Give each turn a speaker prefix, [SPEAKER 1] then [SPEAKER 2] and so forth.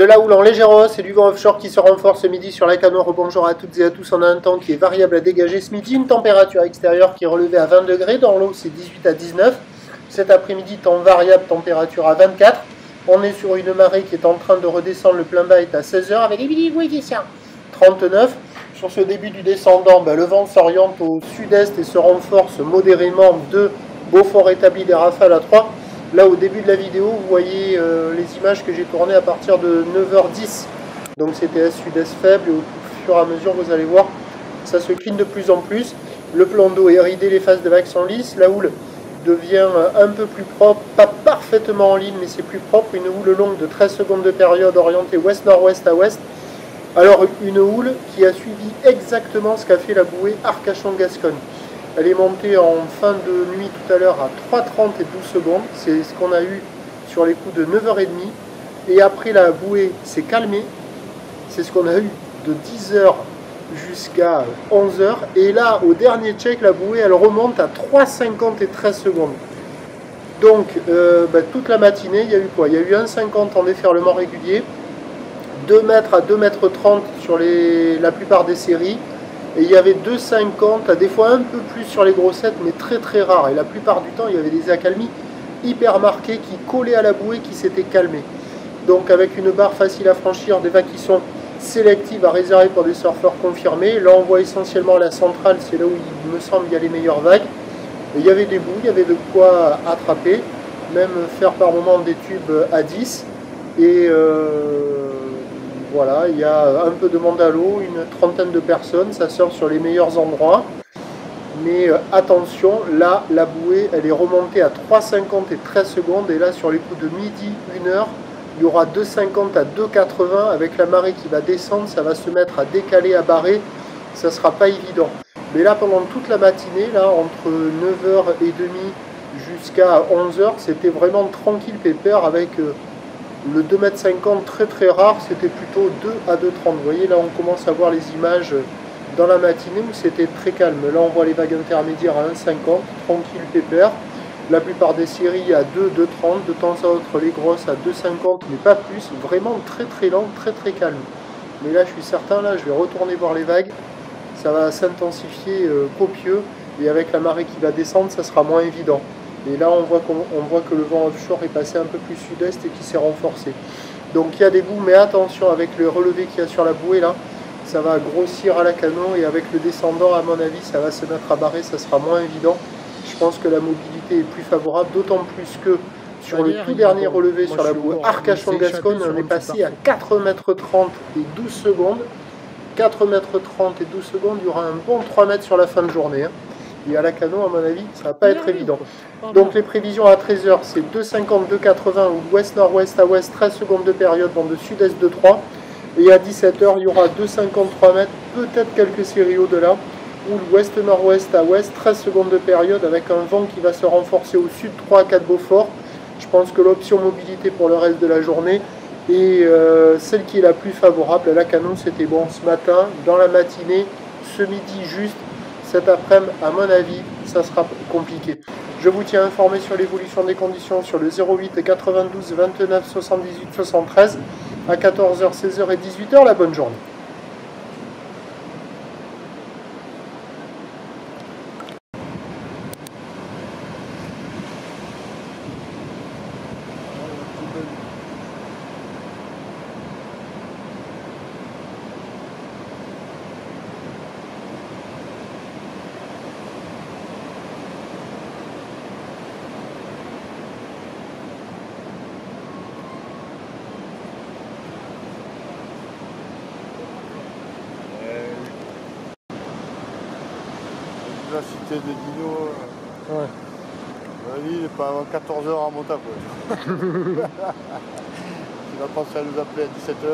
[SPEAKER 1] De la houle en légère hausse et du vent offshore qui se renforce ce midi sur la Cano. Rebonjour à toutes et à tous. On a un temps qui est variable à dégager ce midi. Une température extérieure qui est relevée à 20 degrés. Dans l'eau, c'est 18 à 19. Cet après-midi, temps variable, température à 24. On est sur une marée qui est en train de redescendre. Le plein bas est à 16 h avec des coefficients 39. Sur ce début du descendant, le vent s'oriente au sud-est et se renforce modérément de Beaufort établi des rafales à 3. Là, au début de la vidéo, vous voyez les images que j'ai tournées à partir de 9 h 10. Donc c'était à sud-est faible et au fur et à mesure, vous allez voir, ça se cline de plus en plus. Le plan d'eau est ridé, les phases de vagues sont lisses. La houle devient un peu plus propre, pas parfaitement en ligne, mais c'est plus propre. Une houle longue de 13 secondes de période orientée ouest-nord-ouest à ouest. Alors une houle qui a suivi exactement ce qu'a fait la bouée Arcachon-Gascogne. Elle est montée en fin de nuit tout à l'heure à 3h30 et 12 secondes. C'est ce qu'on a eu sur les coups de 9h30. Et après, la bouée s'est calmée. C'est ce qu'on a eu de 10h jusqu'à 11h. Et là, au dernier check, la bouée, elle remonte à 3h50 et 13 secondes. Donc, toute la matinée, il y a eu quoi? Il y a eu 1,50 en déferlement régulier, 2 mètres à 2,30 mètres sur la plupart des séries. Et il y avait 2,50, des fois un peu plus sur les grossettes, mais très très rare. Et la plupart du temps, il y avait des accalmies hyper marquées qui collaient à la bouée, qui s'étaient calmées. Donc avec une barre facile à franchir, des vagues qui sont sélectives à réserver pour des surfeurs confirmés. Là, on voit essentiellement la centrale, c'est là où il me semble il y a les meilleures vagues. Et il y avait des bouts, il y avait de quoi attraper, même faire par moment des tubes à 10. Et voilà, il y a un peu de monde à l'eau, une trentaine de personnes, ça sort sur les meilleurs endroits. Mais attention, là, la bouée, elle est remontée à 3,50 et 13 secondes. Et là, sur les coups de midi, 1h, il y aura 2,50 à 2,80 avec la marée qui va descendre. Ça va se mettre à décaler, à barrer. Ça ne sera pas évident. Mais là, pendant toute la matinée, là, entre 9h30 jusqu'à 11h, c'était vraiment tranquille, pépère, avec le 2,50 m très très rare, c'était plutôt 2 à 2,30 m. Vous voyez, là, on commence à voir les images dans la matinée où c'était très calme. Là, on voit les vagues intermédiaires à 1,50 m, tranquille, pépère. La plupart des séries à 2, 2,30 m, de temps à autre les grosses à 2,50 m, mais pas plus. Vraiment très très lent, très très calme. Mais là, je suis certain, là, je vais retourner voir les vagues. Ça va s'intensifier copieux, et avec la marée qui va descendre, ça sera moins évident. Et là, on voit que le vent offshore est passé un peu plus sud-est et qui s'est renforcé. Donc il y a des bouts, mais attention, avec le relevé qu'il y a sur la bouée, là, ça va grossir à la Cano, et avec le descendant, à mon avis, ça va se mettre à barrer, ça sera moins évident. Je pense que la mobilité est plus favorable, d'autant plus que sur le tout dernier relevé sur la bouée Arcachon-Gascogne, on est passé à 4,30 m et 12 secondes. 4,30 m et 12 secondes, il y aura un bon 3 mètres sur la fin de journée. Et à la Cano, à mon avis, ça va pas être évident. Donc les prévisions à 13 h, c'est 2,50, 2,80 ou ouest-nord-ouest à ouest, 13 secondes de période, vent de sud-est de 3. Et à 17 h, il y aura 2,53 mètres, peut-être quelques séries au-delà, ou l'ouest-nord-ouest à ouest, 13 secondes de période, avec un vent qui va se renforcer au sud 3 à 4 Beaufort. Je pense que l'option mobilité pour le reste de la journée est celle qui est la plus favorable. À la Cano, c'était bon ce matin, dans la matinée, ce midi juste. Cet après-midi, à mon avis, ça sera compliqué. Je vous tiens informé sur l'évolution des conditions sur le 08 92 29 78 73 à 14 h, 16 h et 18 h. La bonne journée.
[SPEAKER 2] La cité des dinos,
[SPEAKER 1] Ouais.
[SPEAKER 2] il n'est pas avant 14 h en montant. Il va penser à nous appeler à 17 h.